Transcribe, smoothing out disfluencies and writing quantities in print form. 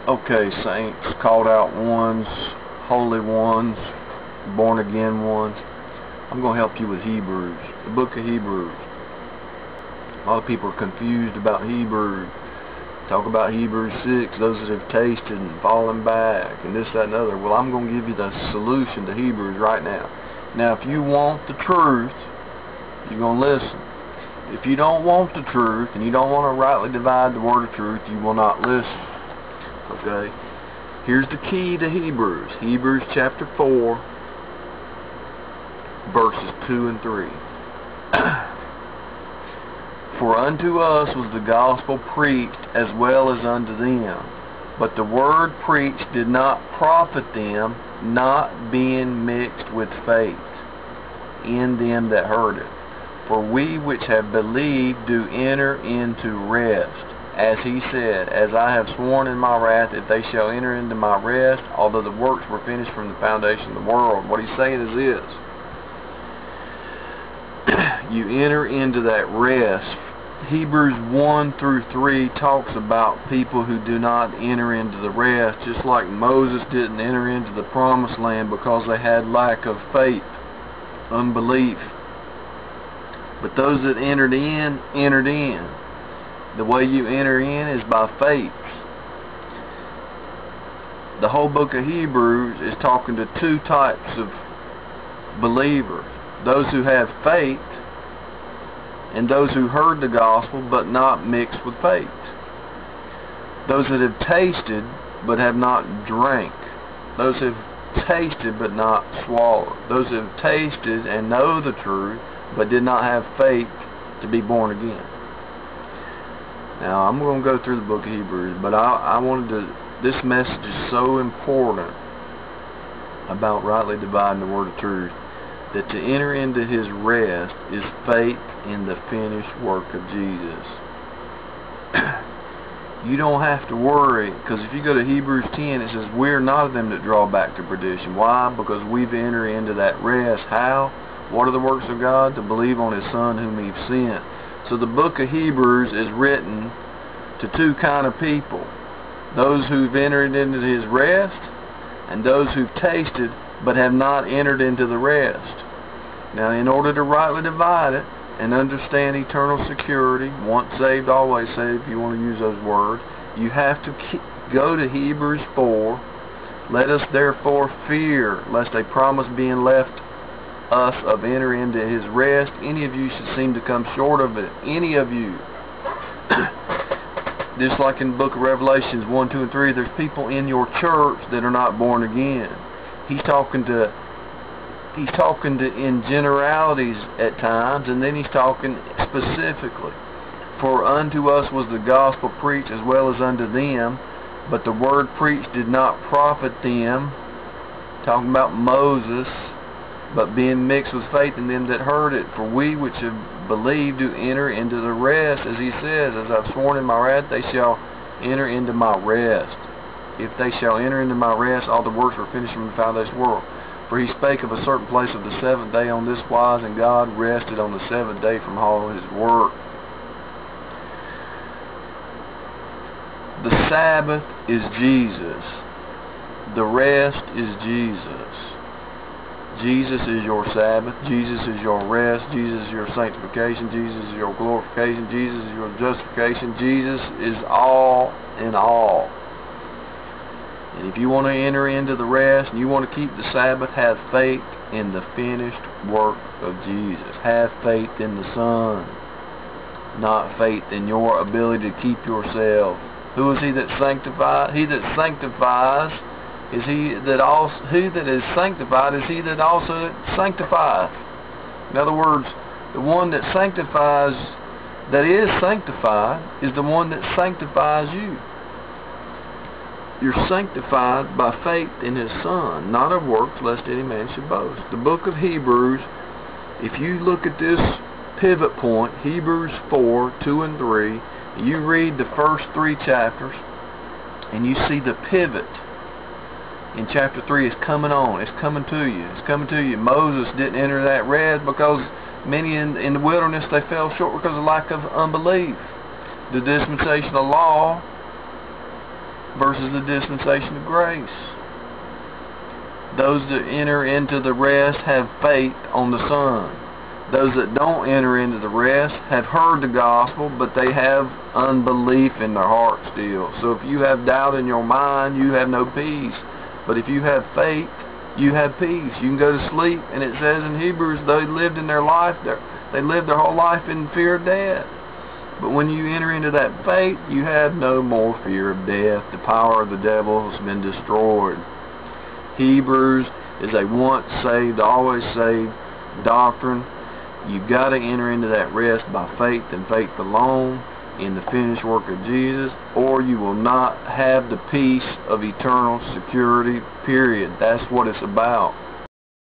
Okay, saints, called out ones, holy ones, born again ones. I'm going to help you with Hebrews, the book of Hebrews. A lot of people are confused about Hebrews. Talk about Hebrews 6, those that have tasted and fallen back, and this, that, and other. Well, I'm going to give you the solution to Hebrews right now. Now, if you want the truth, you're going to listen. If you don't want the truth, and you don't want to rightly divide the word of truth, you will not listen. Okay? Here's the key to Hebrews. Hebrews chapter 4, verses 2 and 3. For unto us was the gospel preached as well as unto them. But the word preached did not profit them, not being mixed with faith in them that heard it. For we which have believed do enter into rest. As he said, as I have sworn in my wrath, if they shall enter into my rest, although the works were finished from the foundation of the world. What he's saying is this. You enter into that rest. Hebrews 1 through 3 talks about people who do not enter into the rest, just like Moses didn't enter into the promised land because they had lack of faith, unbelief. But those that entered in, entered in. The way you enter in is by faith. The whole book of Hebrews is talking to two types of believers. Those who have faith and those who heard the gospel but not mixed with faith. Those that have tasted but have not drank. Those who have tasted but not swallowed. Those who have tasted and know the truth but did not have faith to be born again. Now, I'm going to go through the book of Hebrews, but I wanted to, this message is so important about rightly dividing the word of truth, that to enter into his rest is faith in the finished work of Jesus. You don't have to worry, because if you go to Hebrews 10, it says, we're not of them that draw back to perdition. Why? Because we've entered into that rest. How? What are the works of God? To believe on his Son whom he sent. So the book of Hebrews is written to two kind of people. Those who've entered into his rest, and those who've tasted but have not entered into the rest. Now, in order to rightly divide it and understand eternal security, once saved, always saved, if you want to use those words, you have to go to Hebrews 4. Let us therefore fear, lest a promise being left us of entering into his rest, any of you should seem to come short of it. Any of you. Just like in the book of Revelations 1, 2, and 3, there's people in your church that are not born again. He's talking to in generalities at times, and then he's talking specifically. For unto us was the gospel preached as well as unto them, but the word preached did not profit them. Talking about Moses, but being mixed with faith in them that heard it. For we which have believed do enter into the rest, as he says, as I've sworn in my wrath, they shall enter into my rest. If they shall enter into my rest, all the works were finished from the foundation of the world. For he spake of a certain place of the seventh day on this wise, and God rested on the seventh day from all his work. The Sabbath is Jesus. The rest is Jesus. Jesus is your Sabbath. Jesus is your rest. Jesus is your sanctification. Jesus is your glorification. Jesus is your justification. Jesus is all in all. And if you want to enter into the rest and you want to keep the Sabbath, have faith in the finished work of Jesus. Have faith in the Son, not faith in your ability to keep yourself. Who is he that sanctifies? He that sanctifies is he that also, who that is sanctified is he that also sanctifieth. In other words, the one that sanctifies, that is sanctified, is the one that sanctifies you. You're sanctified by faith in his Son, not of works, lest any man should boast. The book of Hebrews, if you look at this pivot point, Hebrews 4, 2 and 3, you read the first 3 chapters, and you see the pivot. In chapter 3, it's coming on. It's coming to you. It's coming to you. Moses didn't enter that rest because many in the wilderness, they fell short because of lack of unbelief. The dispensational law versus the dispensation of grace. Those that enter into the rest have faith on the Son. Those that don't enter into the rest have heard the gospel, but they have unbelief in their heart still. So if you have doubt in your mind, you have no peace. But if you have faith, you have peace. You can go to sleep, and it says in Hebrews, they lived in their life, they lived their whole life in fear of death. But when you enter into that faith, you have no more fear of death. The power of the devil has been destroyed. Hebrews is a once saved, always saved doctrine. You've got to enter into that rest by faith and faith alone in the finished work of Jesus, or you will not have the peace of eternal security, period. That's what it's about.